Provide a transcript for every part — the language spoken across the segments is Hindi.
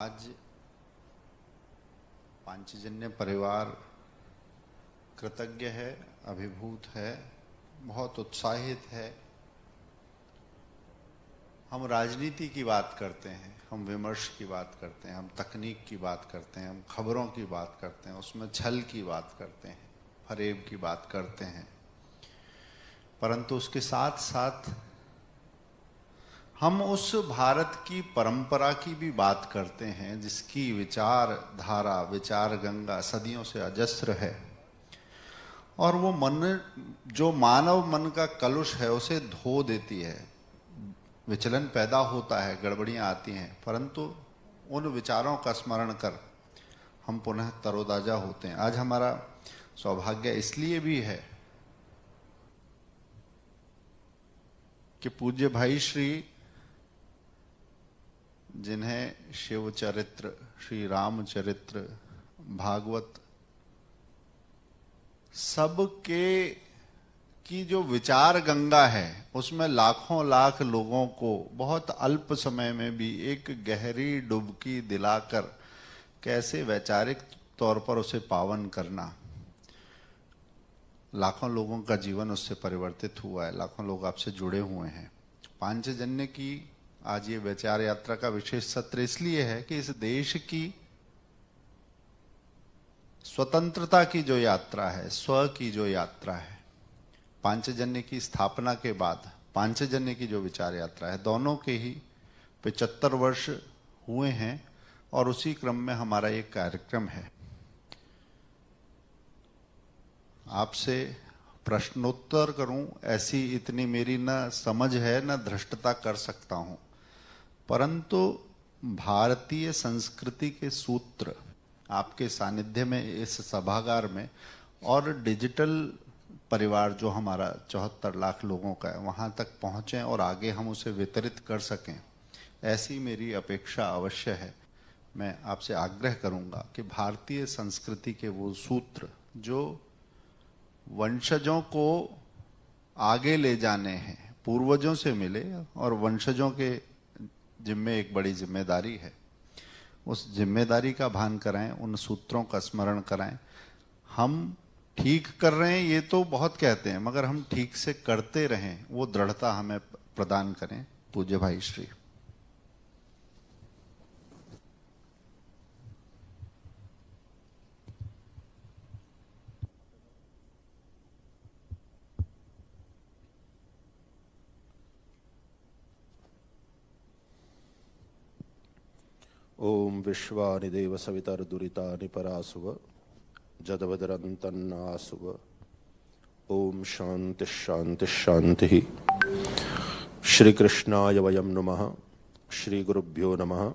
आज पांचजन्य परिवार कृतज्ञ है, अभिभूत है, बहुत उत्साहित है। हम राजनीति की बात करते हैं, हम विमर्श की बात करते हैं, हम तकनीक की बात करते हैं, हम खबरों की बात करते हैं, उसमें छल की बात करते हैं, फरेब की बात करते हैं। परंतु उसके साथ साथ हम उस भारत की परंपरा की भी बात करते हैं जिसकी विचार धारा, विचार गंगा सदियों से अजस्र है। और वो मन, जो मानव मन का कलुष है, उसे धो देती है। विचलन पैदा होता है, गड़बड़ियां आती हैं, परंतु उन विचारों का स्मरण कर हम पुनः तरोताजा होते हैं। आज हमारा सौभाग्य इसलिए भी है कि पूज्य भाई श्री, जिन्हें शिव चरित्र, श्री राम चरित्र, भागवत सबके की जो विचार गंगा है, उसमें लाखों लाख लोगों को बहुत अल्प समय में भी एक गहरी डुबकी दिलाकर कैसे वैचारिक तौर पर उसे पावन करना। लाखों लोगों का जीवन उससे परिवर्तित हुआ है, लाखों लोग आपसे जुड़े हुए हैं। पांचजन्य की आज ये विचार यात्रा का विशेष सत्र इसलिए है कि इस देश की स्वतंत्रता की जो यात्रा है, स्व की जो यात्रा है, पांचजन्य की स्थापना के बाद पांचजन्य की जो विचार यात्रा है, दोनों के ही 75 वर्ष हुए हैं। और उसी क्रम में हमारा एक कार्यक्रम है। आपसे प्रश्नोत्तर करूं, ऐसी इतनी मेरी न समझ है न धृष्टता कर सकता हूं, परंतु भारतीय संस्कृति के सूत्र आपके सानिध्य में, इस सभागार में, और डिजिटल परिवार जो हमारा 74 लाख लोगों का है, वहां तक पहुंचे और आगे हम उसे वितरित कर सकें, ऐसी मेरी अपेक्षा अवश्य है। मैं आपसे आग्रह करूंगा कि भारतीय संस्कृति के वो सूत्र जो वंशजों को आगे ले जाने हैं, पूर्वजों से मिले और वंशजों के जिम्मे एक बड़ी जिम्मेदारी है, उस जिम्मेदारी का भान कराएं, उन सूत्रों का स्मरण कराएं। हम ठीक कर रहे हैं ये तो बहुत कहते हैं, मगर हम ठीक से करते रहें, वो दृढ़ता हमें प्रदान करें। पूज्य भाई श्री। ओम विश्वानि देव सवितर्दुरितानि परासुव जदवदरन्तन्नासुव। ओम शांति शांति शांति। श्री कृष्णाय वयं नुमः। श्री गुरुभ्यो नमः।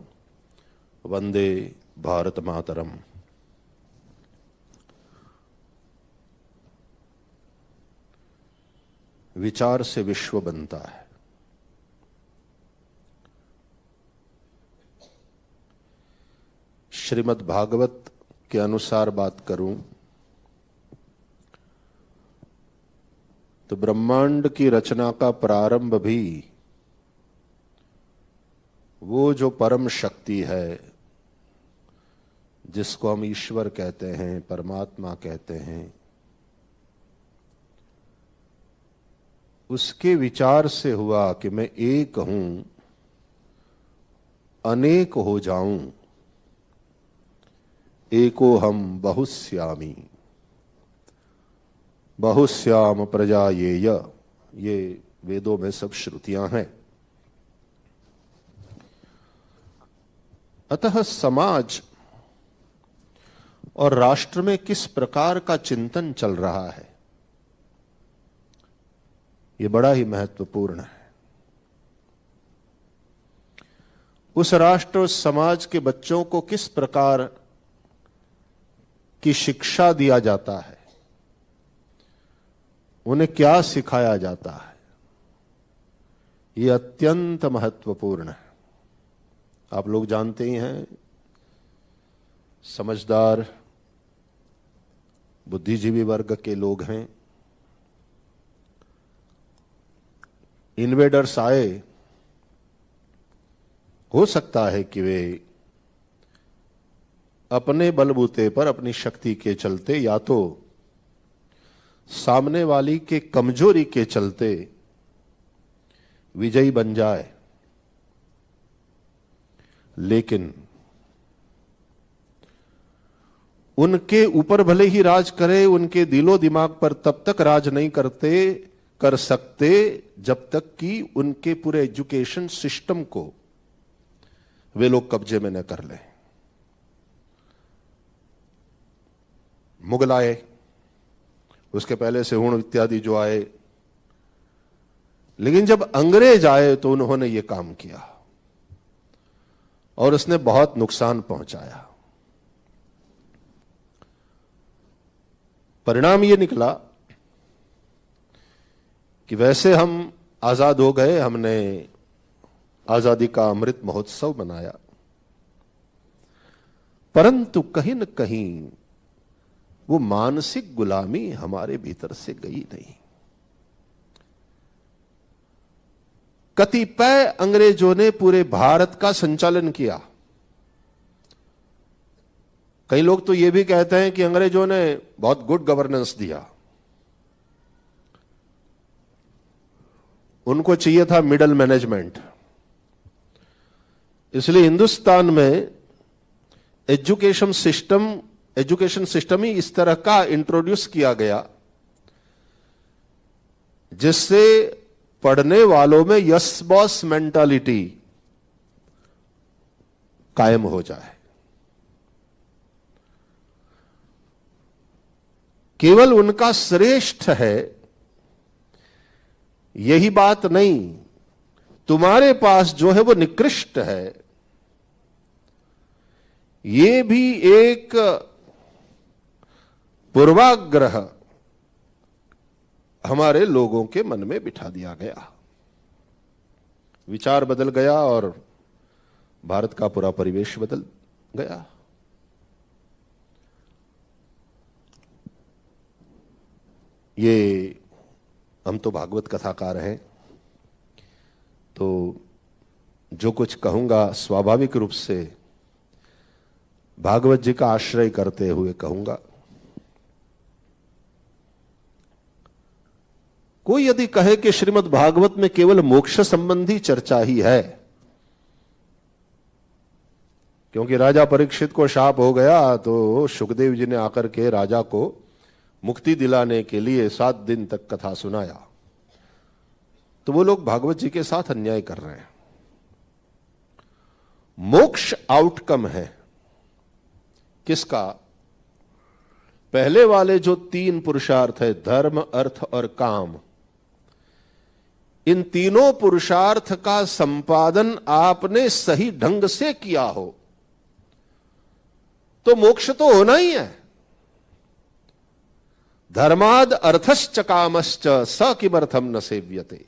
वंदे भारत मातरम। विचार से विश्व बनता है। श्रीमद् भागवत के अनुसार बात करूं तो ब्रह्मांड की रचना का प्रारंभ भी वो जो परम शक्ति है, जिसको हम ईश्वर कहते हैं, परमात्मा कहते हैं, उसके विचार से हुआ कि मैं एक हूं, अनेक हो जाऊं, एको हम बहुश्यामी, बहुश्याम प्रजा ये वेदों में सब श्रुतियां हैं। अतः समाज और राष्ट्र में किस प्रकार का चिंतन चल रहा है, यह बड़ा ही महत्वपूर्ण है। उस राष्ट्र, उस समाज के बच्चों को किस प्रकार की शिक्षा दिया जाता है, उन्हें क्या सिखाया जाता है, यह अत्यंत महत्वपूर्ण है। आप लोग जानते ही हैं, समझदार बुद्धिजीवी वर्ग के लोग हैं। इन्वेडर्स आए, हो सकता है कि वे अपने बलबूते पर अपनी शक्ति के चलते या तो सामने वाली के कमजोरी के चलते विजयी बन जाए, लेकिन उनके ऊपर भले ही राज करे, उनके दिलो दिमाग पर तब तक राज नहीं कर सकते जब तक कि उनके पूरे एजुकेशन सिस्टम को वे लोग कब्जे में न कर लें। मुगल आए, उसके पहले से हुण इत्यादि जो आए, लेकिन जब अंग्रेज आए तो उन्होंने ये काम किया और उसने बहुत नुकसान पहुंचाया। परिणाम ये निकला कि वैसे हम आजाद हो गए, हमने आजादी का अमृत महोत्सव मनाया, परंतु कहीं न कहीं वो मानसिक गुलामी हमारे भीतर से गई नहीं। कतिपय अंग्रेजों ने पूरे भारत का संचालन किया। कई लोग तो ये भी कहते हैं कि अंग्रेजों ने बहुत गुड गवर्नेंस दिया, उनको चाहिए था मिडल मैनेजमेंट। इसलिए हिंदुस्तान में एजुकेशन सिस्टम ही इस तरह का इंट्रोड्यूस किया गया जिससे पढ़ने वालों में यस बॉस मेंटालिटी कायम हो जाए। केवल उनका श्रेष्ठ है यही बात नहीं, तुम्हारे पास जो है वो निकृष्ट है, ये भी एक पूर्वाग्रह हमारे लोगों के मन में बिठा दिया गया। विचार बदल गया और भारत का पूरा परिवेश बदल गया। ये हम तो भागवत कथाकार हैं, तो जो कुछ कहूंगा स्वाभाविक रूप से भागवत जी का आश्रय करते हुए कहूंगा। कोई यदि कहे कि श्रीमद् भागवत में केवल मोक्ष संबंधी चर्चा ही है, क्योंकि राजा परीक्षित को शाप हो गया तो सुखदेव जी ने आकर के राजा को मुक्ति दिलाने के लिए 7 दिन तक कथा सुनाया, तो वो लोग भागवत जी के साथ अन्याय कर रहे हैं। मोक्ष आउटकम है किसका? पहले वाले जो 3 पुरुषार्थ है, धर्म, अर्थ और काम, इन तीनों पुरुषार्थ का संपादन आपने सही ढंग से किया हो तो मोक्ष तो होना ही है। धर्माद अर्थश्च कामश्च स किमर्थम न सेव्यते।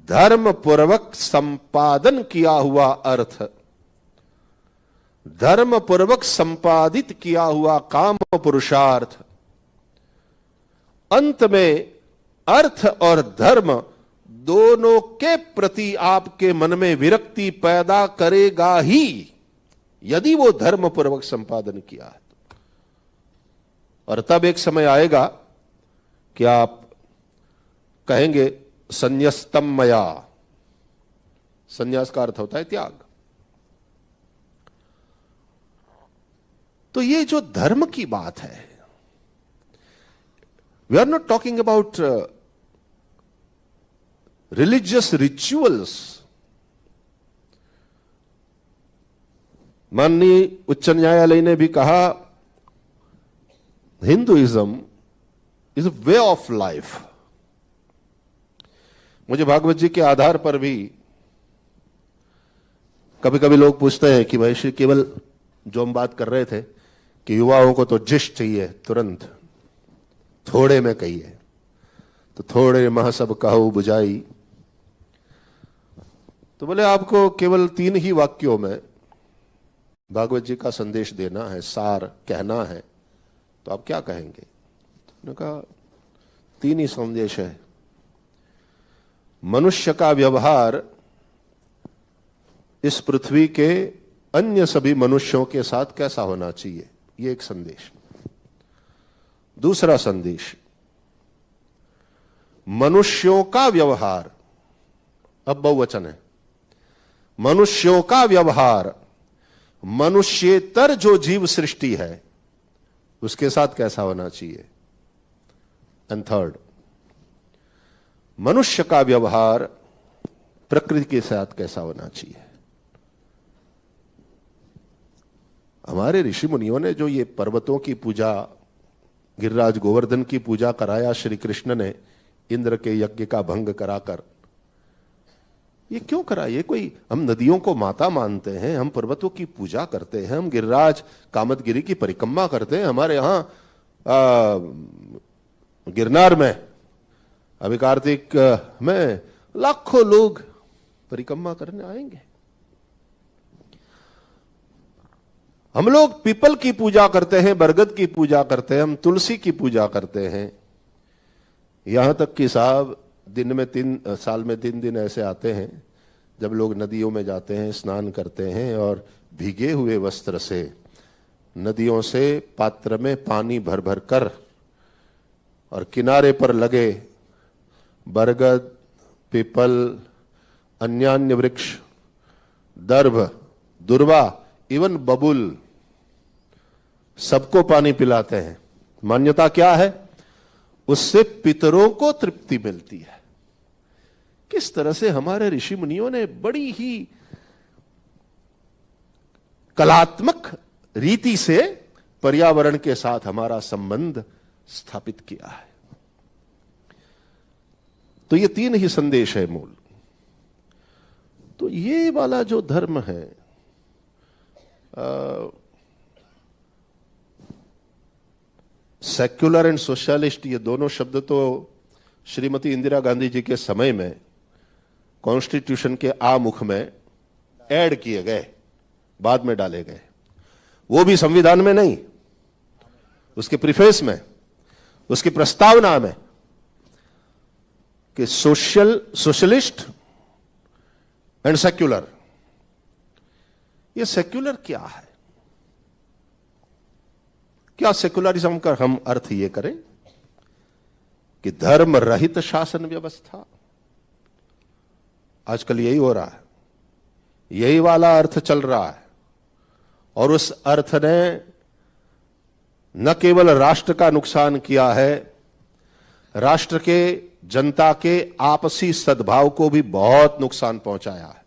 धर्म पूर्वक संपादन किया हुआ अर्थ, धर्म पूर्वक संपादित किया हुआ काम पुरुषार्थ, अंत में अर्थ और धर्म दोनों के प्रति आपके मन में विरक्ति पैदा करेगा ही, यदि वो धर्म पूर्वक संपादन किया है। और तब एक समय आएगा कि आप कहेंगे संन्यस्तम मया। संन्यास का अर्थ होता है त्याग। तो ये जो धर्म की बात है, we are not talking about religious rituals. माननीय उच्च न्यायालय ने भी कहा Hinduism is a way of life. मुझे भागवत जी के आधार पर भी कभी कभी लोग पूछते हैं कि भाई श्री केवल जो हम बात कर रहे थे कि युवाओं को तो जिश चाहिए तुरंत, थोड़े में कहिए, तो थोड़े मह सब कहो बुझाई। तो बोले आपको केवल 3 ही वाक्यों में भागवत जी का संदेश देना है, सार कहना है, तो आप क्या कहेंगे? उन्होंने कहा 3 ही संदेश है। मनुष्य का व्यवहार इस पृथ्वी के अन्य सभी मनुष्यों के साथ कैसा होना चाहिए, ये एक संदेश। दूसरा संदेश, मनुष्यों का व्यवहार, अब बहुवचन है, मनुष्यों का व्यवहार मनुष्येतर जो जीव सृष्टि है उसके साथ कैसा होना चाहिए। एंड थर्ड, मनुष्य का व्यवहार प्रकृति के साथ कैसा होना चाहिए। हमारे ऋषि मुनियों ने जो ये पर्वतों की पूजा, गिरिराज गोवर्धन की पूजा कराया श्री कृष्ण ने इंद्र के यज्ञ का भंग कराकर, ये क्यों करा? ये कोई, हम नदियों को माता मानते हैं, हम पर्वतों की पूजा करते हैं, हम गिरिराज कामतगिरी की परिक्रमा करते हैं। हमारे यहां गिरनार में अभी कार्तिक में लाखों लोग परिक्रमा करने आएंगे। हम लोग पीपल की पूजा करते हैं, बरगद की पूजा करते हैं, हम तुलसी की पूजा करते हैं। यहां तक कि साहब साल में 3 दिन ऐसे आते हैं जब लोग नदियों में जाते हैं, स्नान करते हैं और भीगे हुए वस्त्र से नदियों से पात्र में पानी भर भर कर और किनारे पर लगे बरगद, पीपल, अन्यान्य वृक्ष, दर्भ, दुर्वा, इवन बबुल, सबको पानी पिलाते हैं। मान्यता क्या है? उससे पितरों को तृप्ति मिलती है। किस तरह से हमारे ऋषि मुनियों ने बड़ी ही कलात्मक रीति से पर्यावरण के साथ हमारा संबंध स्थापित किया है। तो ये 3 ही संदेश है मूल। तो ये वाला जो धर्म है, सेक्युलर एंड सोशलिस्ट, ये दोनों शब्द तो श्रीमती इंदिरा गांधी जी के समय में कॉन्स्टिट्यूशन के आमुख में ऐड किए गए, बाद में डाले गए। वो भी संविधान में नहीं, उसके प्रीफेस में, उसकी प्रस्तावना में, कि सोशलिस्ट एंड सेक्युलर। ये सेक्युलर क्या है? क्या सेक्युलरिज्म का हम अर्थ ये करें कि धर्म रहित शासन व्यवस्था? आजकल यही हो रहा है, यही वाला अर्थ चल रहा है। और उस अर्थ ने न केवल राष्ट्र का नुकसान किया है, राष्ट्र के, जनता के आपसी सद्भाव को भी बहुत नुकसान पहुंचाया है।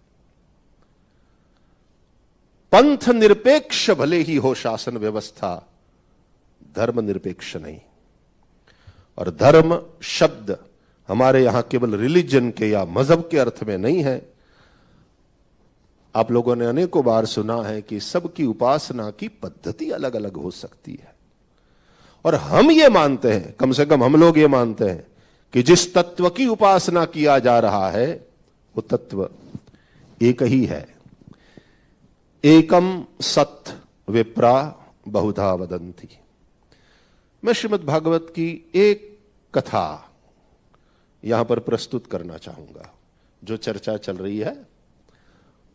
पंथ निरपेक्ष भले ही हो शासन व्यवस्था, धर्म निरपेक्ष नहीं। और धर्म शब्द हमारे यहां केवल रिलीजन के या मजहब के अर्थ में नहीं है। आप लोगों ने अनेकों बार सुना है कि सबकी उपासना की पद्धति अलग अलग हो सकती है। और हम ये मानते हैं, कम से कम हम लोग ये मानते हैं, कि जिस तत्व की उपासना किया जा रहा है वो तत्व एक ही है। एकम सत् विप्रा बहुधा वदन्ति। मैं श्रीमद् भागवत की एक कथा यहां पर प्रस्तुत करना चाहूंगा, जो चर्चा चल रही है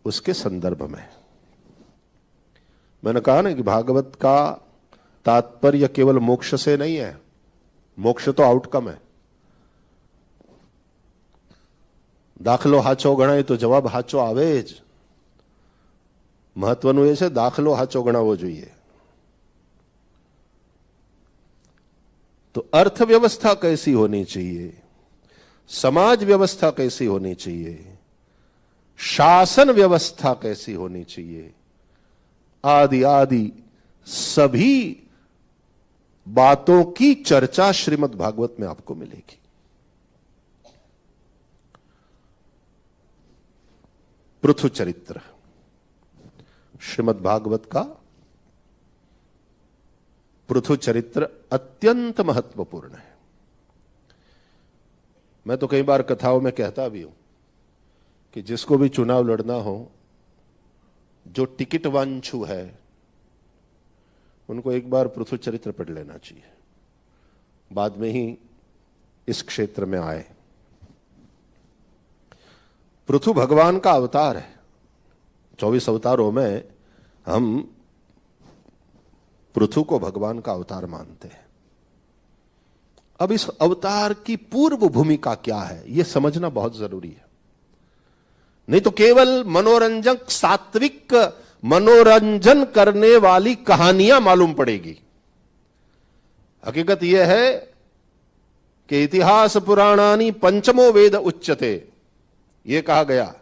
उसके संदर्भ में। मैंने कहा ना कि भागवत का तात्पर्य केवल मोक्ष से नहीं है, मोक्ष तो आउटकम है। દાખલો હાચો ગણાય તો જવાબ હાચો આવે જ। મહત્વનું એ છે દાખલો હાચો ગણાવવો જોઈએ। तो अर्थव्यवस्था कैसी होनी चाहिए, समाज व्यवस्था कैसी होनी चाहिए, शासन व्यवस्था कैसी होनी चाहिए, आदि आदि सभी बातों की चर्चा श्रीमद् भागवत में आपको मिलेगी। पृथु चरित्र श्रीमद् भागवत का पृथु चरित्र अत्यंत महत्वपूर्ण है। मैं तो कई बार कथाओं में कहता भी हूं कि जिसको भी चुनाव लड़ना हो, जो टिकट वांछू है उनको एक बार पृथु चरित्र पढ़ लेना चाहिए, बाद में ही इस क्षेत्र में आए। पृथु भगवान का अवतार है। 24 अवतारों में हम पृथु को भगवान का अवतार मानते हैं। अब इस अवतार की पूर्व भूमिका क्या है, यह समझना बहुत जरूरी है। नहीं तो केवल मनोरंजक सात्विक मनोरंजन करने वाली कहानियां मालूम पड़ेगी। हकीकत यह है कि इतिहास पुराणानि पंचमो वेद उच्यते, यह कहा गया।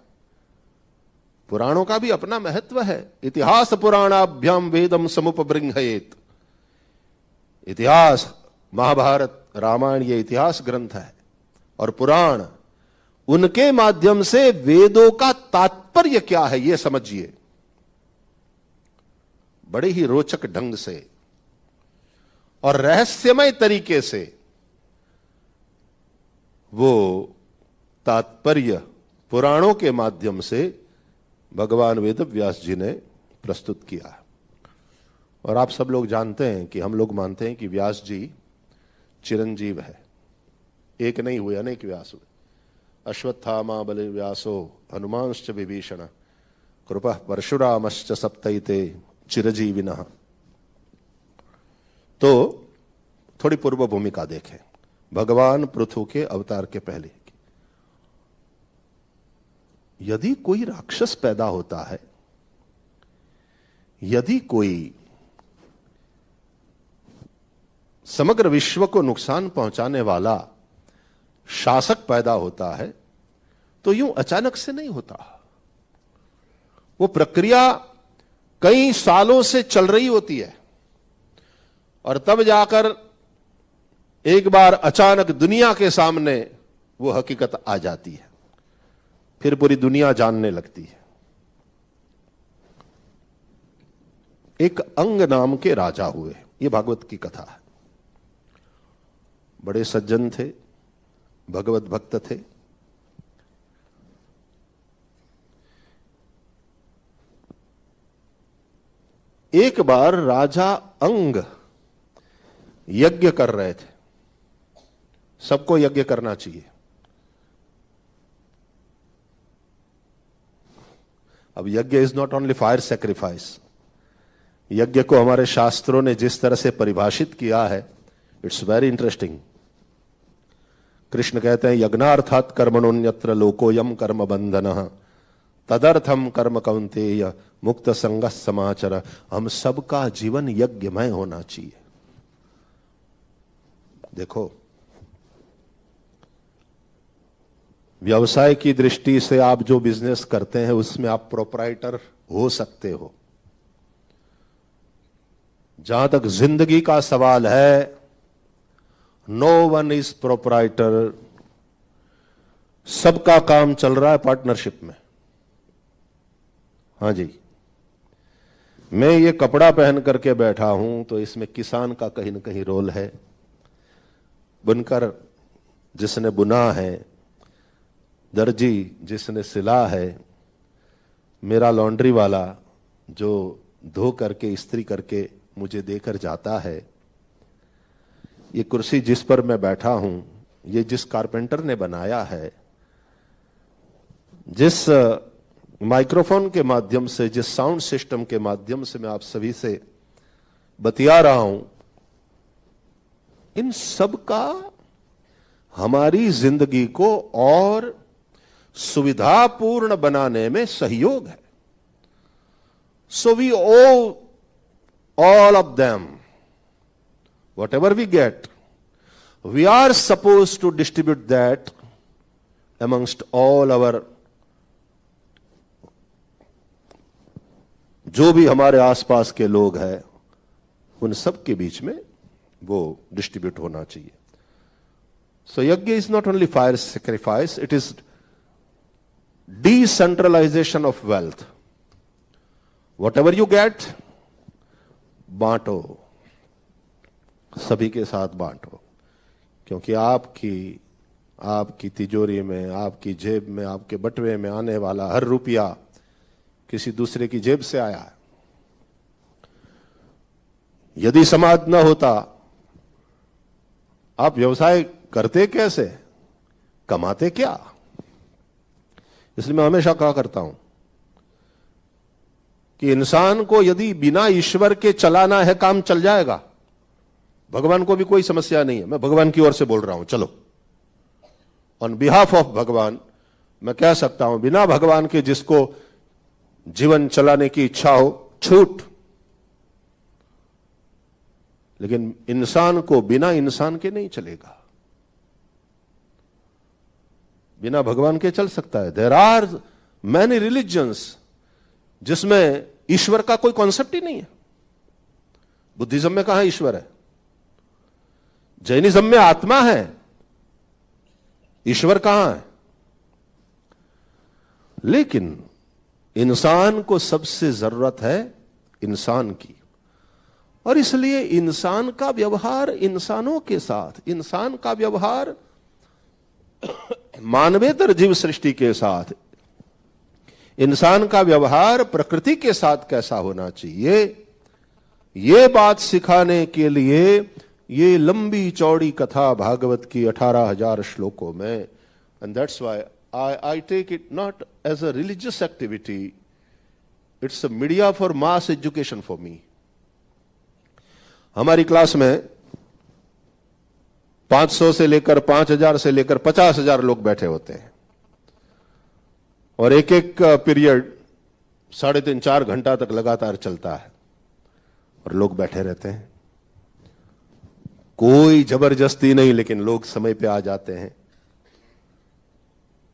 पुराणों का भी अपना महत्व है। इतिहास पुराणाभ्याम वेदम समुपबृंहयेत। इतिहास, महाभारत, रामायण, ये इतिहास ग्रंथ है, और पुराण, उनके माध्यम से वेदों का तात्पर्य क्या है यह समझिए। बड़े ही रोचक ढंग से और रहस्यमय तरीके से वो तात्पर्य पुराणों के माध्यम से भगवान वेद व्यास जी ने प्रस्तुत किया। और आप सब लोग जानते हैं कि हम लोग मानते हैं कि व्यास जी चिरंजीव है। एक नहीं हुए, अनेक व्यास हुए। अश्वत्थामा बलि व्यासो हनुमांश्च विभीषण कृपः परशुरामश्च सप्तैते चिरजीविनः। तो थोड़ी पूर्व भूमिका देखें भगवान पृथु के अवतार के पहले। यदि कोई राक्षस पैदा होता है, यदि कोई समग्र विश्व को नुकसान पहुंचाने वाला शासक पैदा होता है, तो यूं अचानक से नहीं होता। वो प्रक्रिया कई सालों से चल रही होती है, और तब जाकर एक बार अचानक दुनिया के सामने वो हकीकत आ जाती है। फिर पूरी दुनिया जानने लगती है। एक अंग नाम के राजा हुए, ये भागवत की कथा है। बड़े सज्जन थे, भगवत भक्त थे। एक बार राजा अंग यज्ञ कर रहे थे। सबको यज्ञ करना चाहिए। अब यज्ञ is not only fire sacrifice. यज्ञ को हमारे शास्त्रों ने जिस तरह से परिभाषित किया है, इट्स वेरी इंटरेस्टिंग। कृष्ण कहते हैं यज्ञार्थात कर्मणोन्यत्र लोकोयम कर्म बंधनः तदर्थम कर्म कौन्तेय मुक्त संगः समाचर। हम सबका जीवन यज्ञमय होना चाहिए। देखो, व्यवसाय की दृष्टि से आप जो बिजनेस करते हैं उसमें आप प्रोप्राइटर हो सकते हो। जहां तक जिंदगी का सवाल है, नो वन इज प्रोप्राइटर। सबका काम चल रहा है पार्टनरशिप में। हां जी, मैं ये कपड़ा पहन करके बैठा हूं तो इसमें किसान का कहीं ना कहीं रोल है। बुनकर जिसने बुना है, दर्जी जिसने सिला है, मेरा लॉन्ड्री वाला जो धो करके इस्त्री करके मुझे देकर जाता है, ये कुर्सी जिस पर मैं बैठा हूं, ये जिस कारपेंटर ने बनाया है, जिस माइक्रोफोन के माध्यम से, जिस साउंड सिस्टम के माध्यम से मैं आप सभी से बतिया रहा हूं, इन सब का हमारी जिंदगी को और सुविधापूर्ण बनाने में सहयोग है। So we owe all of them, whatever we get, we are supposed to distribute that amongst all our, जो भी हमारे आसपास के लोग हैं, उन सब के बीच में वो डिस्ट्रीब्यूट होना चाहिए। So yajna is not only fire sacrifice, it is decentralization of wealth. Whatever you get, बांटो, सभी के साथ बांटो। क्योंकि आपकी तिजोरी में, आपकी जेब में, आपके बटुए में आने वाला हर रुपया किसी दूसरे की जेब से आया है। यदि समाज न होता, आप व्यवसाय करते कैसे, कमाते क्या? इसलिए मैं हमेशा कहा करता हूं कि इंसान को यदि बिना ईश्वर के चलाना है काम चल जाएगा, भगवान को भी कोई समस्या नहीं है। मैं भगवान की ओर से बोल रहा हूं, चलो ऑन बिहाफ ऑफ भगवान मैं कह सकता हूं, बिना भगवान के जिसको जीवन चलाने की इच्छा हो, छूट। लेकिन इंसान को बिना इंसान के नहीं चलेगा, बिना भगवान के चल सकता है। देयर आर मैनी रिलीजन्स जिसमें ईश्वर का कोई कॉन्सेप्ट ही नहीं है। बुद्धिज्म में कहां ईश्वर है? जैनिज्म में आत्मा है, ईश्वर कहां है? लेकिन इंसान को सबसे जरूरत है इंसान की, और इसलिए इंसान का व्यवहार इंसानों के साथ, इंसान का व्यवहार मानवेतर जीव सृष्टि के साथ, इंसान का व्यवहार प्रकृति के साथ कैसा होना चाहिए, ये बात सिखाने के लिए ये लंबी चौड़ी कथा भागवत की 18,000 श्लोकों में। And that's why I take it not as a religious activity, it's a media for mass education for me. हमारी क्लास में 500 से लेकर 5,000 से लेकर 50,000 लोग बैठे होते हैं, और एक एक पीरियड 3.5-4 घंटा तक लगातार चलता है, और लोग बैठे रहते हैं। कोई जबरदस्ती नहीं, लेकिन लोग समय पे आ जाते हैं,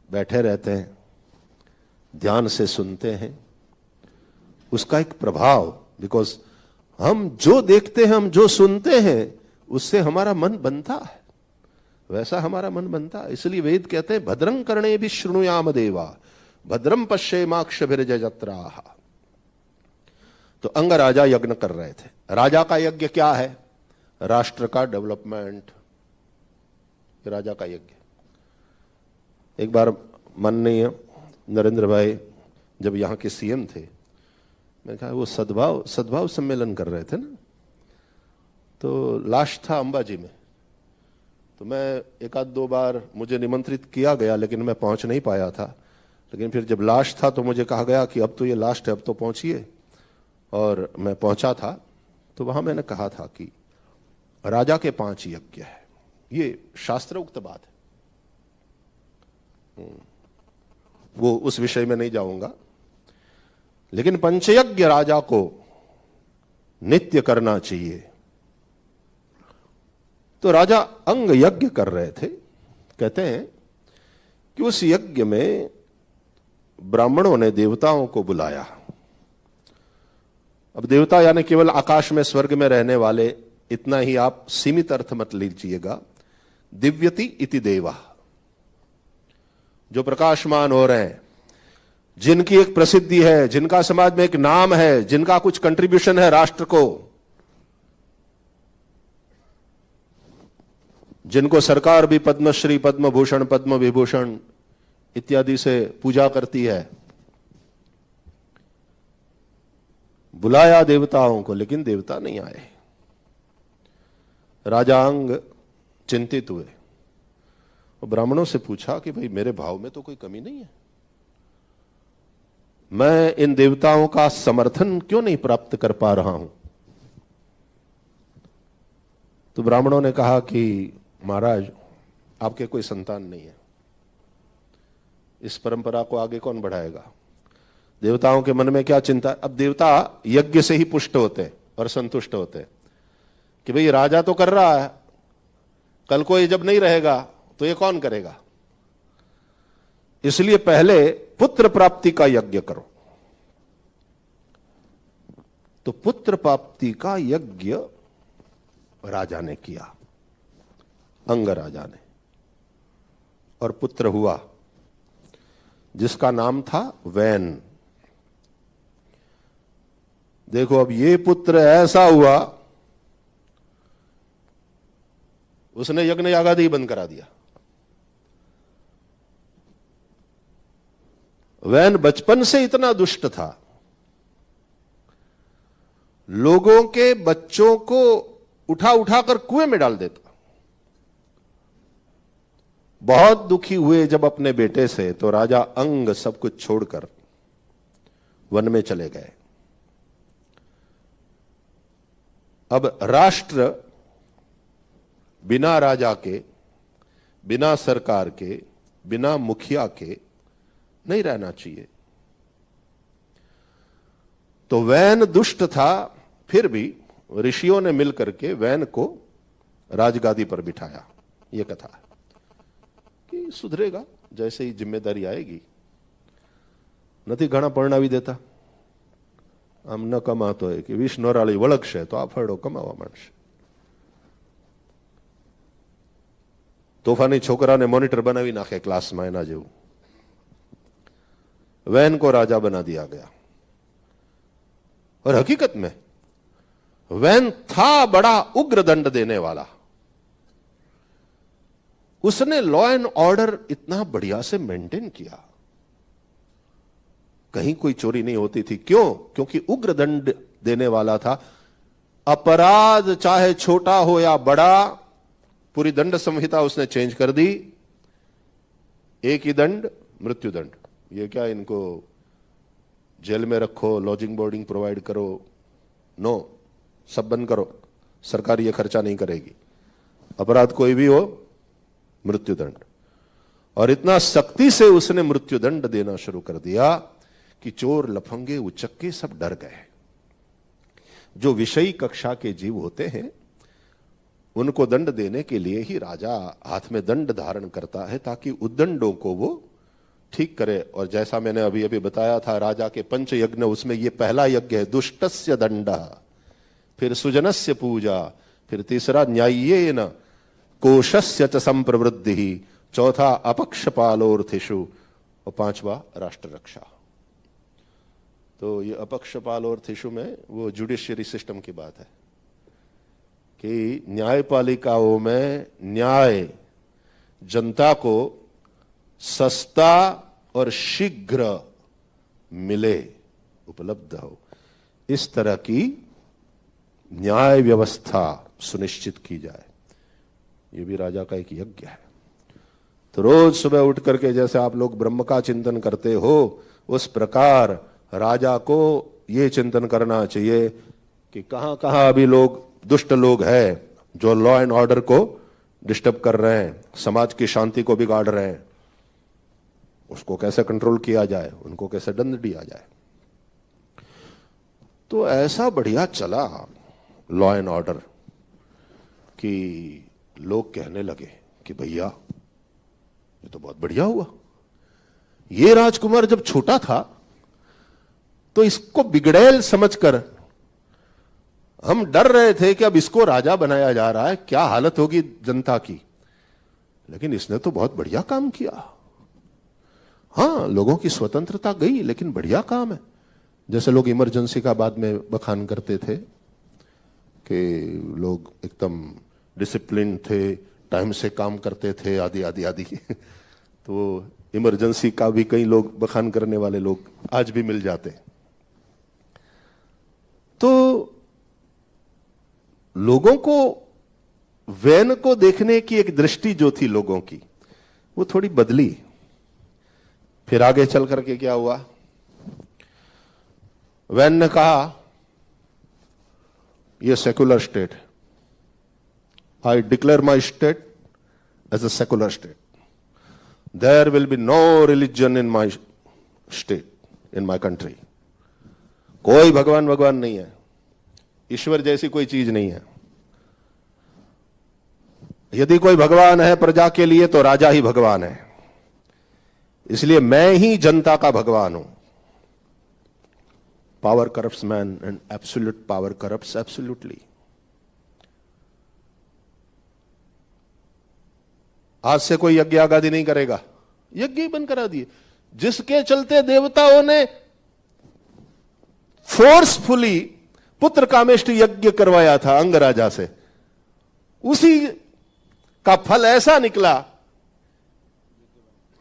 बैठे रहते हैं, ध्यान से सुनते हैं। उसका एक प्रभाव, बिकॉज हम जो देखते हैं, हम जो सुनते हैं, उससे हमारा मन बनता है, वैसा हमारा मन बनता है। इसलिए वेद कहते हैं भद्रं कर्णे भी शृणुयाम देवा भद्रम पश्येमाक्षभिर्यजत्राः। तो अंग राजा यज्ञ कर रहे थे। राजा का यज्ञ क्या है? राष्ट्र का डेवलपमेंट, राजा का यज्ञ। एक बार माननीय नरेंद्र भाई जब यहाँ के सीएम थे, मैं कहा वो सद्भाव सम्मेलन कर रहे थे ना, तो लास्ट था अंबाजी में। तो मैं 1-2 बार मुझे निमंत्रित किया गया, लेकिन मैं पहुंच नहीं पाया था। लेकिन फिर जब लास्ट था तो मुझे कहा गया कि अब तो ये लास्ट है, अब तो पहुंचिए, और मैं पहुंचा था। तो वहां मैंने कहा था कि राजा के 5 यज्ञ है, ये शास्त्रोक्त बात है। वो उस विषय में नहीं जाऊंगा, लेकिन पंचयज्ञ राजा को नित्य करना चाहिए। तो राजा अंग यज्ञ कर रहे थे। कहते हैं कि उस यज्ञ में ब्राह्मणों ने देवताओं को बुलाया। अब देवता यानी केवल आकाश में स्वर्ग में रहने वाले, इतना ही आप सीमित अर्थ मत लीजिएगा। दिव्यति इति देवा, जो प्रकाशमान हो रहे हैं, जिनकी एक प्रसिद्धि है, जिनका समाज में एक नाम है, जिनका कुछ कंट्रीब्यूशन है राष्ट्र को, जिनको सरकार भी पद्मश्री, पद्म भूषण, पद्म विभूषण इत्यादि से पूजा करती है। बुलाया देवताओं को, लेकिन देवता नहीं आए। राजा अंग चिंतित हुए, और ब्राह्मणों से पूछा कि भाई मेरे भाव में तो कोई कमी नहीं है, मैं इन देवताओं का समर्थन क्यों नहीं प्राप्त कर पा रहा हूं? तो ब्राह्मणों ने कहा कि महाराज आपके कोई संतान नहीं है, इस परंपरा को आगे कौन बढ़ाएगा? देवताओं के मन में क्या चिंता? अब देवता यज्ञ से ही पुष्ट होते और संतुष्ट होते कि भाई राजा तो कर रहा है, कल को ये जब नहीं रहेगा तो ये कौन करेगा? इसलिए पहले पुत्र प्राप्ति का यज्ञ करो। तो पुत्र प्राप्ति का यज्ञ राजा ने किया, अंग राजा ने, और पुत्र हुआ जिसका नाम था वैन। देखो अब ये पुत्र ऐसा हुआ, उसने यज्ञ यागादि बंद करा दिया। वैन बचपन से इतना दुष्ट था, लोगों के बच्चों को उठा उठाकर कुएं में डाल देता। बहुत दुखी हुए जब अपने बेटे से, तो राजा अंग सब कुछ छोड़कर वन में चले गए। अब राष्ट्र बिना राजा के, बिना सरकार के, बिना मुखिया के नहीं रहना चाहिए। तो वैन दुष्ट था, फिर भी ऋषियों ने मिलकर के वैन को राजगादी पर बिठाया। यह कथा है कि सुधरेगा जैसे ही जिम्मेदारी आएगी। નથી ઘણા પરણાવી દેતા, આમ ન કમાતો હોય કે 20 નોરાળી વળગશે તો આ ફળો કમાવા માંડશે। તોફાની છોકરાને મોનિટર બનાવી નાખે ક્લાસમાં, એના જેવું वैन को राजा बना दिया गया। और हकीकत में वैन था बड़ा उग्र दंड देने वाला। उसने लॉ एंड ऑर्डर इतना बढ़िया से मेंटेन किया, कहीं कोई चोरी नहीं होती थी। क्यों? क्योंकि उग्र दंड देने वाला था। अपराध चाहे छोटा हो या बड़ा, पूरी दंड संहिता उसने चेंज कर दी। एक ही दंड, मृत्यु दंड। ये क्या इनको जेल में रखो, लॉजिंग बोर्डिंग प्रोवाइड करो, नो, सब बंद करो, सरकार ये खर्चा नहीं करेगी। अपराध कोई भी हो, मृत्यु दंड। और इतना सख्ती से उसने मृत्यु दंड देना शुरू कर दिया कि चोर, लफंगे, उचक्के सब डर गए। जो विषयी कक्षा के जीव होते हैं उनको दंड देने के लिए ही राजा हाथ में दंड धारण करता है, ताकि उद्दंडों को वो ठीक करे। और जैसा मैंने अभी अभी बताया था, राजा के पंच यज्ञ, उसमें ये पहला यज्ञ है दुष्टस्य दंड, फिर सुजनस्य पूजा, फिर तीसरा न्याय्येन कोशस्य च संप्रवृद्धि, चौथा अपक्षपालोर्थिषु, और पांचवा राष्ट्र रक्षा। तो ये अपक्षपालोर्थिषु में वो जुडिशियरी सिस्टम की बात है कि न्यायपालिकाओं में न्याय जनता को सस्ता और शीघ्र मिले, उपलब्ध हो, इस तरह की न्याय व्यवस्था सुनिश्चित की जाए। ये भी राजा का एक यज्ञ है। तो रोज सुबह उठ करके जैसे आप लोग ब्रह्म का चिंतन करते हो, उस प्रकार राजा को ये चिंतन करना चाहिए कि कहां कहां अभी लोग, दुष्ट लोग हैं जो लॉ एंड ऑर्डर को डिस्टर्ब कर रहे हैं, समाज की शांति को बिगाड़ रहे हैं, उसको कैसे कंट्रोल किया जाए, उनको कैसे दंड दिया जाए। तो ऐसा बढ़िया चला लॉ एंड ऑर्डर कि लोग कहने लगे कि भैया ये तो बहुत बढ़िया हुआ। ये राजकुमार जब छोटा था तो इसको बिगड़ैल समझकर हम डर रहे थे कि अब इसको राजा बनाया जा रहा है, क्या हालत होगी जनता की। लेकिन इसने तो बहुत बढ़िया काम किया। हां, लोगों की स्वतंत्रता गई, लेकिन बढ़िया काम है। जैसे लोग इमरजेंसी का बाद में बखान करते थे कि लोग एकदम डिसिप्लिन थे, टाइम से काम करते थे, आदि आदि आदि। तो इमरजेंसी का भी कई लोग बखान करने वाले लोग आज भी मिल जाते। तो लोगों को, वैन को देखने की एक दृष्टि जो थी लोगों की, वो थोड़ी बदली। फिर आगे चल करके क्या हुआ, वैन ने कहा ये सेकुलर स्टेट है, I declare my state as a secular state, there will be no religion in my state, in my country. कोई भगवान भगवान नहीं है, ईश्वर जैसी कोई चीज नहीं है। यदि कोई भगवान है प्रजा के लिए तो राजा ही भगवान है, इसलिए मैं ही जनता का भगवान हूं। Power corrupts man and absolute power corrupts absolutely. आज से कोई यज्ञ आगादी नहीं करेगा, यज्ञ ही बंद करा दिए। जिसके चलते देवताओं ने फोर्सफुली पुत्र कामेष्टि यज्ञ करवाया था अंगराजा से, उसी का फल ऐसा निकला,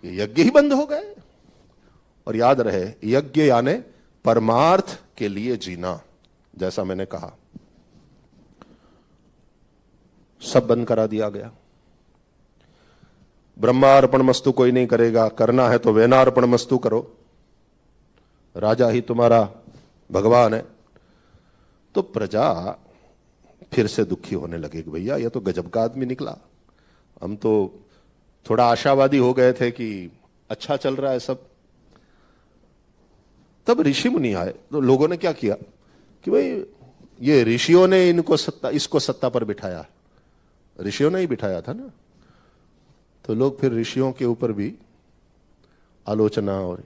यज्ञ ही बंद हो गए। और याद रहे, यज्ञ यानी परमार्थ के लिए जीना। जैसा मैंने कहा, सब बंद करा दिया गया। ब्रह्मार्पण मस्तु कोई नहीं करेगा, करना है तो वेनार्पण मस्तु करो, राजा ही तुम्हारा भगवान है। तो प्रजा फिर से दुखी होने लगे कि भैया ये तो गजब का आदमी निकला। हम तो थोड़ा आशावादी हो गए थे कि अच्छा चल रहा है सब। तब ऋषि मुनि आए तो लोगों ने क्या किया कि भाई ये ऋषियों ने इसको सत्ता पर बिठाया, ऋषियों ने ही बिठाया था ना। तो लोग फिर ऋषियों के ऊपर भी आलोचना और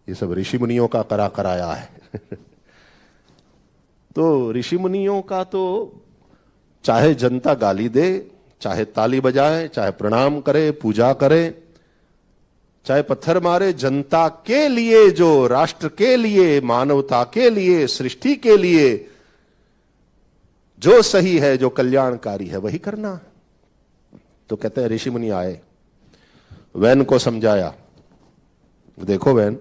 ये सब ऋषि मुनियों का कराया है। तो ऋषि मुनियों का तो चाहे जनता गाली दे, चाहे ताली बजाए, चाहे प्रणाम करे, पूजा करे, चाहे पत्थर मारे, जनता के लिए, जो राष्ट्र के लिए, मानवता के लिए, सृष्टि के लिए जो सही है, जो कल्याणकारी है, वही करना। तो कहते हैं ऋषि मुनि आए, वैन को समझाया, देखो वैन,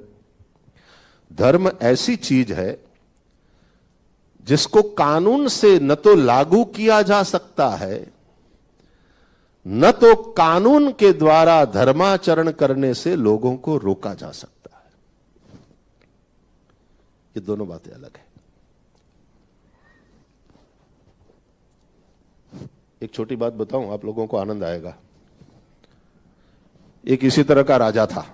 धर्म ऐसी चीज है जिसको कानून से न तो लागू किया जा सकता है, न तो कानून के द्वारा धर्माचरण करने से लोगों को रोका जा सकता है। ये दोनों बातें अलग है। एक छोटी बात बताऊं, आप लोगों को आनंद आएगा। एक इसी तरह का राजा था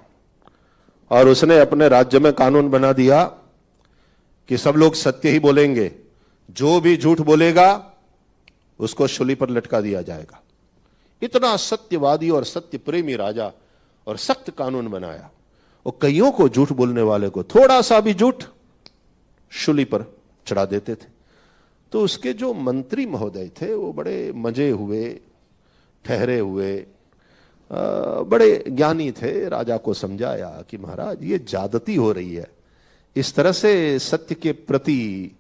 और उसने अपने राज्य में कानून बना दिया कि सब लोग सत्य ही बोलेंगे, जो भी झूठ बोलेगा उसको शूली पर लटका दिया जाएगा। इतना सत्यवादी और सत्य प्रेमी राजा, और सख्त कानून बनाया। और कईयों को, झूठ बोलने वाले को, थोड़ा सा भी झूठ शूली पर चढ़ा देते थे। तो उसके जो मंत्री महोदय थे वो बड़े मजे हुए, ठहरे हुए, बड़े ज्ञानी थे। राजा को समझाया कि महाराज ये ज्यादती हो रही है, इस तरह से सत्य के प्रति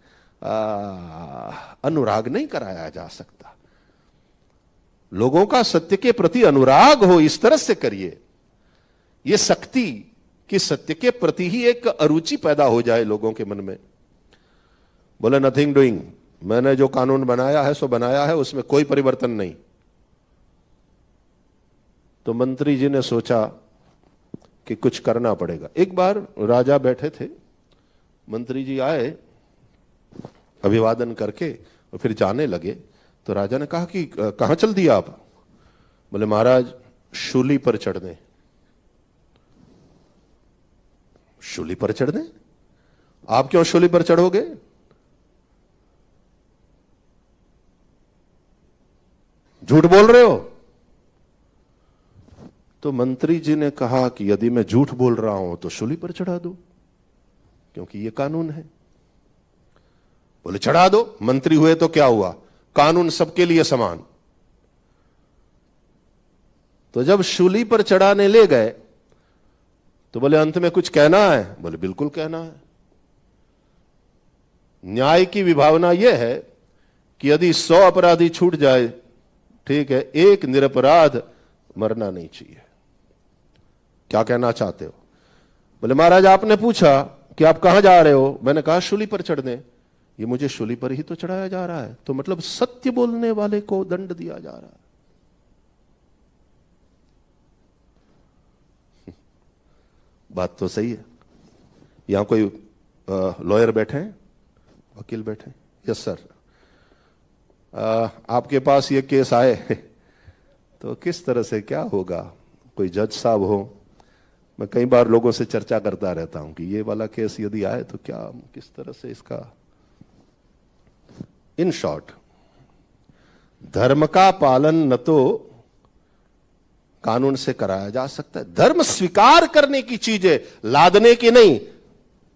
अनुराग नहीं कराया जा सकता। लोगों का सत्य के प्रति अनुराग हो, इस तरह से करिए। यह शक्ति कि सत्य के प्रति ही एक अरुचि पैदा हो जाए लोगों के मन में। बोले नथिंग डूइंग, मैंने जो कानून बनाया है सो बनाया है, उसमें कोई परिवर्तन नहीं। तो मंत्री जी ने सोचा कि कुछ करना पड़ेगा। एक बार राजा बैठे थे, मंत्री जी आए अभिवादन करके और फिर जाने लगे। तो राजा ने कहा कि कहां चल दिया आप? बोले महाराज शूली पर चढ़ने। शूली पर चढ़ने? आप क्यों शूली पर चढ़ोगे? झूठ बोल रहे हो। तो मंत्री जी ने कहा कि यदि मैं झूठ बोल रहा हूं तो शूली पर चढ़ा दो, क्योंकि यह कानून है। बोले चढ़ा दो। मंत्री हुए तो क्या हुआ, कानून सबके लिए समान। तो जब शूली पर चढ़ाने ले गए तो बोले अंत में कुछ कहना है? बोले बिल्कुल कहना है। न्याय की विभावना यह है कि यदि 100 अपराधी छूट जाए, ठीक है, एक निरपराध मरना नहीं चाहिए। क्या कहना चाहते हो? बोले महाराज आपने पूछा कि आप कहां जा रहे हो, मैंने कहा शूली पर चढ़ने। ये मुझे शूली पर ही तो चढ़ाया जा रहा है, तो मतलब सत्य बोलने वाले को दंड दिया जा रहा है। बात तो सही है। यहां कोई लॉयर बैठे हैं, वकील बैठे हैं? Yes sir. आपके पास ये केस आए तो किस तरह से क्या होगा? कोई जज साहब हो, मैं कई बार लोगों से चर्चा करता रहता हूं कि ये वाला केस यदि आए तो क्या, किस तरह से इसका। इन शॉर्ट, धर्म का पालन न तो कानून से कराया जा सकता है, धर्म स्वीकार करने की चीज है, लादने की नहीं।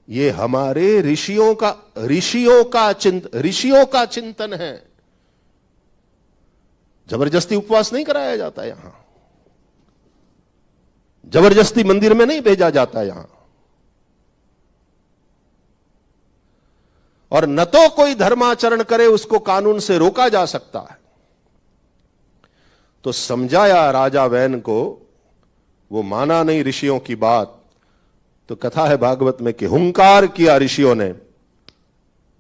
ये हमारे ऋषियों का चिंतन है। जबरदस्ती उपवास नहीं कराया जाता यहां, जबरदस्ती मंदिर में नहीं भेजा जाता यहां। और न तो कोई धर्माचरण करे उसको कानून से रोका जा सकता है। तो समझाया राजा वैन को, वो माना नहीं ऋषियों की बात। तो कथा है भागवत में कि हुंकार किया ऋषियों ने,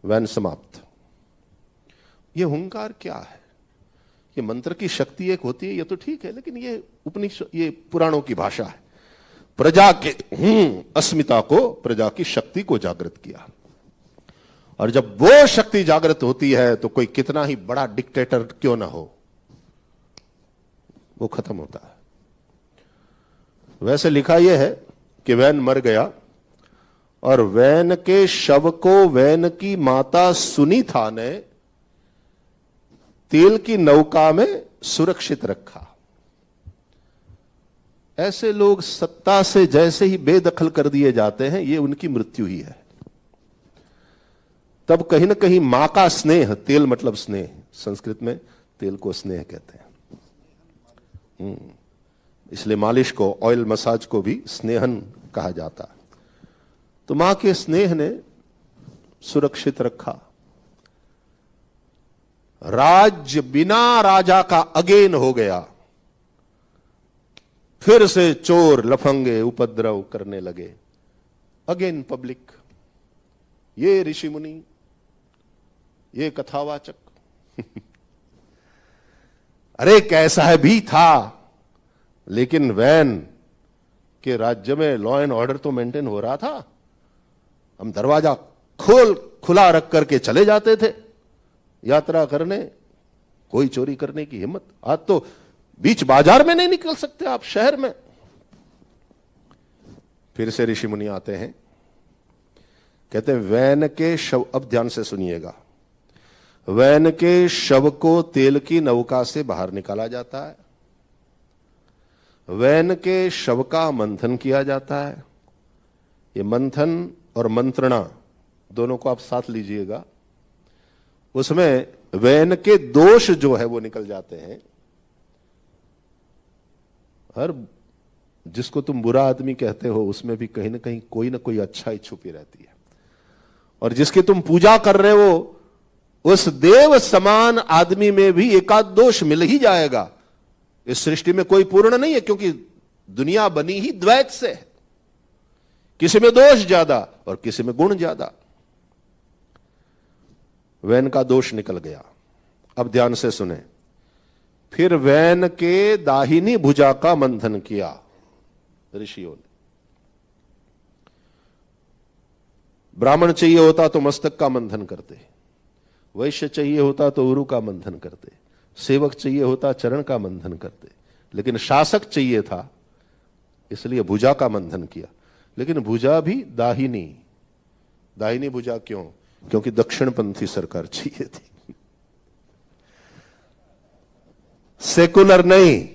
वैन समाप्त। ये हुंकार क्या है? ये मंत्र की शक्ति एक होती है, ये तो ठीक है, लेकिन ये उपनिषद, ये पुराणों की भाषा है। प्रजा के अस्मिता को, प्रजा की शक्ति को जागृत किया। और जब वो शक्ति जागृत होती है तो कोई कितना ही बड़ा डिक्टेटर क्यों ना हो, वो खत्म होता है। वैसे लिखा यह है कि वैन मर गया और वैन के शव को वैन की माता सुनीता ने तेल की नौका में सुरक्षित रखा। ऐसे लोग सत्ता से जैसे ही बेदखल कर दिए जाते हैं, ये उनकी मृत्यु ही है। तब कहीं ना कहीं मां का स्नेह, तेल मतलब स्नेह, संस्कृत में तेल को स्नेह कहते हैं, इसलिए मालिश को, ऑयल मसाज को भी स्नेहन कहा जाता है। तो मां के स्नेह ने सुरक्षित रखा। राज्य बिना राजा का अगेन हो गया। फिर से चोर लफंगे उपद्रव करने लगे। अगेन पब्लिक, ये ऋषि मुनि, ये कथावाचक अरे कैसा है भी था, लेकिन वैन के राज्य में लॉ एंड ऑर्डर तो मेंटेन हो रहा था। हम दरवाजा खुला रख करके चले जाते थे यात्रा करने, कोई चोरी करने की हिम्मत। आज तो बीच बाजार में नहीं निकल सकते आप, शहर में। फिर से ऋषि मुनि आते हैं, कहते हैं वैन के शव, अब ध्यान से सुनिएगा, वैन के शव को तेल की नौका से बाहर निकाला जाता है। वैन के शव का मंथन किया जाता है। ये मंथन और मंत्रणा दोनों को आप साथ लीजिएगा। उसमें वैन के दोष जो है वो निकल जाते हैं। हर जिसको तुम बुरा आदमी कहते हो उसमें भी कहीं ना कोई अच्छाई छुपी रहती है। और जिसकी तुम पूजा कर रहे हो उस देव समान आदमी में भी एकाध दोष मिल ही जाएगा। इस सृष्टि में कोई पूर्ण नहीं है, क्योंकि दुनिया बनी ही द्वैत से है। किसी में दोष ज्यादा और किसी में गुण ज्यादा। वैन का दोष निकल गया। अब ध्यान से सुने, फिर वैन के दाहिनी भुजा का मंथन किया ऋषियों ने। ब्राह्मण चाहिए होता तो मस्तक का मंथन करते, वैश्य चाहिए होता तो उरु का मंथन करते, सेवक चाहिए होता चरण का मंथन करते, लेकिन शासक चाहिए था इसलिए भुजा का मंथन किया। लेकिन भुजा भी दाहिनी। दाहिनी भुजा क्यों? क्योंकि दक्षिणपंथी सरकार चाहिए थी, सेकुलर नहीं,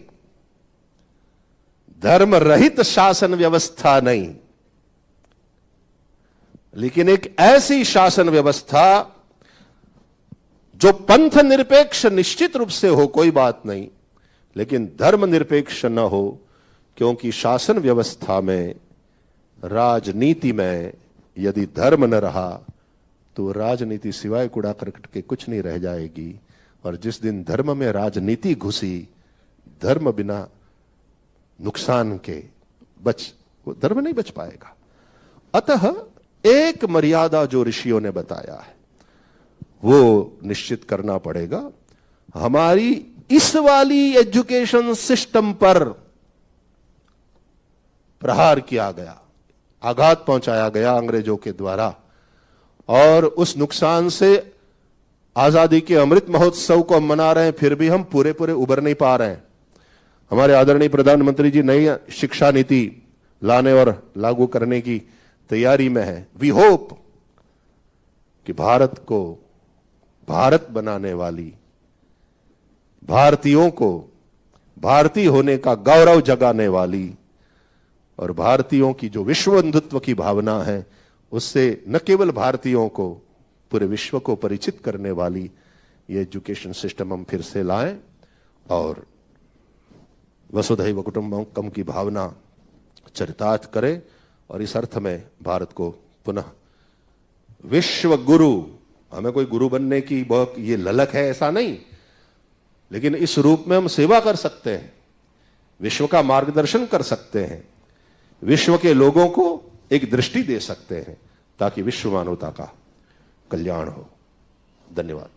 धर्म रहित शासन व्यवस्था नहीं, लेकिन एक ऐसी शासन व्यवस्था जो पंथ निरपेक्ष निश्चित रूप से हो, कोई बात नहीं, लेकिन धर्म निरपेक्ष न हो। क्योंकि शासन व्यवस्था में, राजनीति में यदि धर्म न रहा तो राजनीति सिवाय कूड़ा करकट के कुछ नहीं रह जाएगी। और जिस दिन धर्म में राजनीति घुसी, धर्म बिना नुकसान के वो धर्म नहीं बच पाएगा। अतः एक मर्यादा जो ऋषियों ने बताया है वो निश्चित करना पड़ेगा। हमारी इस वाली एजुकेशन सिस्टम पर प्रहार किया गया, आघात पहुंचाया गया अंग्रेजों के द्वारा, और उस नुकसान से आजादी के अमृत महोत्सव को हम मना रहे हैं, फिर भी हम पूरे उबर नहीं पा रहे हैं। हमारे आदरणीय प्रधानमंत्री जी नई शिक्षा नीति लाने और लागू करने की तैयारी में है। वी होप कि भारत को भारत बनाने वाली, भारतीयों को भारतीय होने का गौरव जगाने वाली और भारतीयों की जो विश्व बंधुत्व की भावना है उससे न केवल भारतीयों को, पूरे विश्व को परिचित करने वाली ये एजुकेशन सिस्टम हम फिर से लाएं और वसुधैव कुटुंबकम की भावना चरितार्थ करें। और इस अर्थ में भारत को पुनः विश्व गुरु, हमें कोई गुरु बनने की बहुत ये ललक है ऐसा नहीं, लेकिन इस रूप में हम सेवा कर सकते हैं, विश्व का मार्गदर्शन कर सकते हैं, विश्व के लोगों को एक दृष्टि दे सकते हैं ताकि विश्व मानवता का कल्याण हो। धन्यवाद।